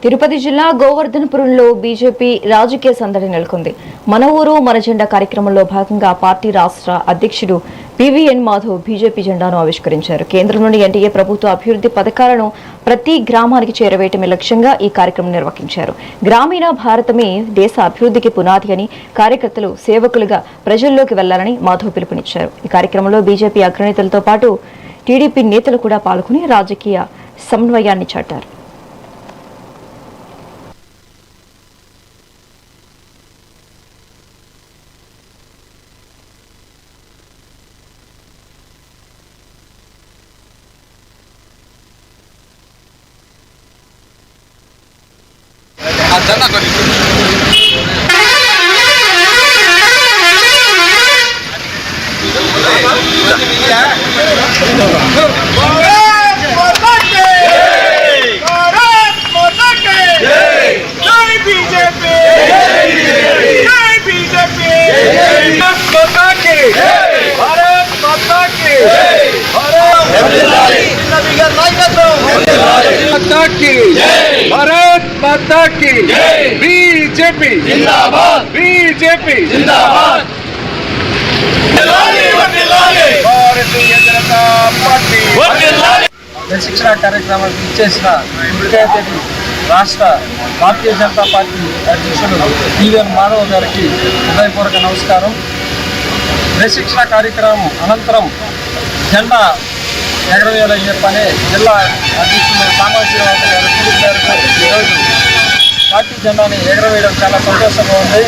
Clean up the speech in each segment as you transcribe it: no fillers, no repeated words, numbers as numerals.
తిరుపతి జిల్లా గోవర్ధనపురంలో బీజేపీ రాజకీయ సందడి నెలకొంది. మన ఊరు మన జెండా కార్యక్రమంలో భాగంగా పార్టీ రాష్ట్ర అధ్యక్షుడు పివిఎన్ మాధవ్ బీజేపీ జెండాను ఆవిష్కరించారు. కేంద్రంలోని ఎన్డీఏ ప్రభుత్వ అభివృద్ధి పథకాలను ప్రతి గ్రామానికి చేరవేయటమే లక్ష్యంగా ఈ కార్యక్రమం నిర్వహించారు. గ్రామీణ భారతమే దేశ అభివృద్ధికి పునాది అని, కార్యకర్తలు సేవకులుగా ప్రజల్లోకి వెళ్లాలని మాధవ్ పిలుపునిచ్చారు. ఈ కార్యక్రమంలో బీజేపీ అగ్రనేతలతో పాటు టీడీపీ నేతలు కూడా పాల్గొని రాజకీయ సమన్వయాన్ని చాటారు. भारत माता की बीजेपी जिंदाबाद, बीजेपी जिंदाबाद, भारतीय जनता पार्टी शिक्षण कार्यक्रम राष्ट्र भारतीय जनता पार्टी अध्यक्षुడు పివిఎన్ మాధవ్ గారికి హృదయపూర్వక నమస్కారం. శిక్షణ కార్యక్రమం అనంతరం జెండా ఎగరవేయాలని చెప్పని జిల్లా అధ్యక్షులు సామాజిక గారు ఈరోజు పార్టీ జెండాని ఎగరవేయడం చాలా సంతోషంగా ఉంది.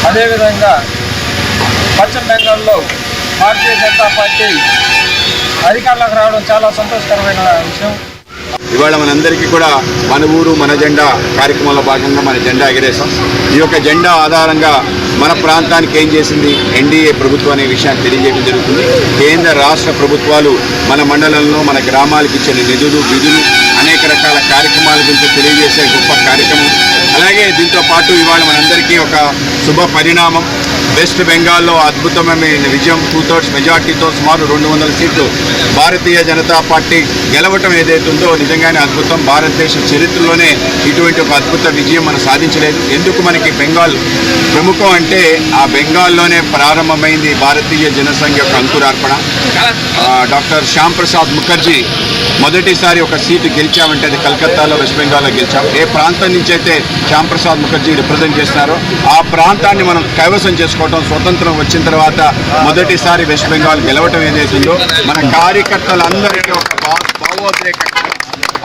అదేవిధంగా పశ్చిమ బెంగాల్లో భారతీయ జనతా పార్టీ అధికారంలోకి రావడం చాలా సంతోషకరమైన విషయం. ఇవాళ మనందరికీ కూడా మన ఊరు మన జెండా కార్యక్రమంలో భాగంగా మన జెండా ఎగరేసాం. ఈ యొక్క జెండా ఆధారంగా మన ప్రాంతానికి ఏం చేసింది ఎన్డీఏ ప్రభుత్వం అనే విషయాన్ని తెలియజేయడం జరుగుతుంది. కేంద్ర రాష్ట్ర ప్రభుత్వాలు మన మండలంలో మన గ్రామాలకు ఇచ్చిన నిధులు విధులు అనేక రకాల కార్యక్రమాల గురించి తెలియజేసే గొప్ప కార్యక్రమం. అలాగే దీంతో పాటు ఇవాళ మనందరికీ ఒక శుభ పరిణామం. వెస్ట్ బెంగాల్లో అద్భుతమైన విజయం 2/3 మెజార్టీతో సుమారు 200 సీట్లు భారతీయ జనతా పార్టీ గెలవటం ఏదైతుందో నిజంగానే అద్భుతం. భారతదేశ చరిత్రలోనే ఇటువంటి ఒక అద్భుత విజయం మనం సాధించలేదు. ఎందుకు మనకి బెంగాల్ ప్రముఖం అంటే ఆ బెంగాల్లోనే ప్రారంభమైంది భారతీయ జనసంఘ్ యొక్క అంకురార్పణ. డాక్టర్ శ్యామ్ ప్రసాద్ ముఖర్జీ మొదటిసారి ఒక సీటు గెలిచామంటే అది కలకత్తాలో వెస్ట్ బెంగాల్లో గెలిచాం. ఏ ప్రాంతం నుంచి అయితే శ్యామ్ ప్రసాద్ ముఖర్జీ రిప్రజెంట్ చేస్తున్నారో ఆ ప్రాంతాన్ని మనం కైవసం చేసుకోవడం, స్వతంత్రం వచ్చిన తర్వాత మొదటిసారి వెస్ట్ బెంగాల్ గెలవటం ఏదైతుందో మన కార్యకర్తలందరికీ ఒక భావోద్రేక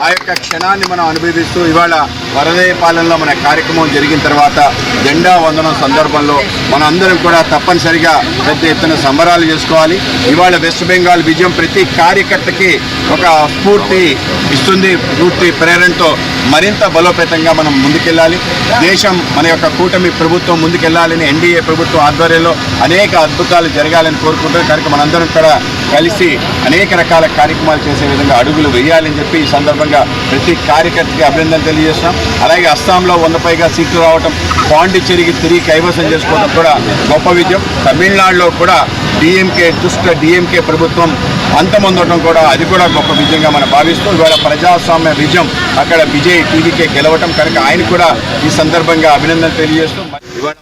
ఆ యొక్క క్షణాన్ని మనం అనుభవిస్తూ ఇవాళ వరదయ పాలనలో మన కార్యక్రమం జరిగిన తర్వాత జెండా వందనం సందర్భంలో మన అందరం కూడా తప్పనిసరిగా పెద్ద ఎత్తున సంబరాలు చేసుకోవాలి. ఇవాళ వెస్ట్ బెంగాల్ విజయం ప్రతి కార్యకర్తకి ఒక స్ఫూర్తి ఇస్తుంది. పూర్తి ప్రేరణతో మరింత బలోపేతంగా మనం ముందుకెళ్ళాలి. దేశం మన యొక్క కూటమి ప్రభుత్వం ముందుకెళ్లాలని ఎన్డీఏ ప్రభుత్వం ఆధ్వర్యంలో అనేక అద్భుతాలు జరగాలని కోరుకుంటారు. కనుక మనందరం కూడా కలిసి అనేక రకాల కార్యక్రమాలు చేసే విధంగా అడుగులు వేయాలని చెప్పి ఈ సందర్భంగా ప్రతి కార్యకర్తకి అభినందన తెలియజేస్తున్నాం. అలాగే అస్సాంలో 100 పైగా సీట్లు రావటం, పాండిచ్చేరికి తిరిగి కైవసం చేసుకోవడం కూడా గొప్ప విజయం. తమిళనాడులో కూడా డిఎంకే ప్రభుత్వం అంతమొందడం కూడా అది కూడా గొప్ప విజయంగా మనం భావిస్తూ ఇవాళ ప్రజాస్వామ్య విజయం అక్కడ విజయ్ టీవీకే గెలవటం కనుక ఆయన కూడా ఈ సందర్భంగా అభినందన తెలియజేస్తూ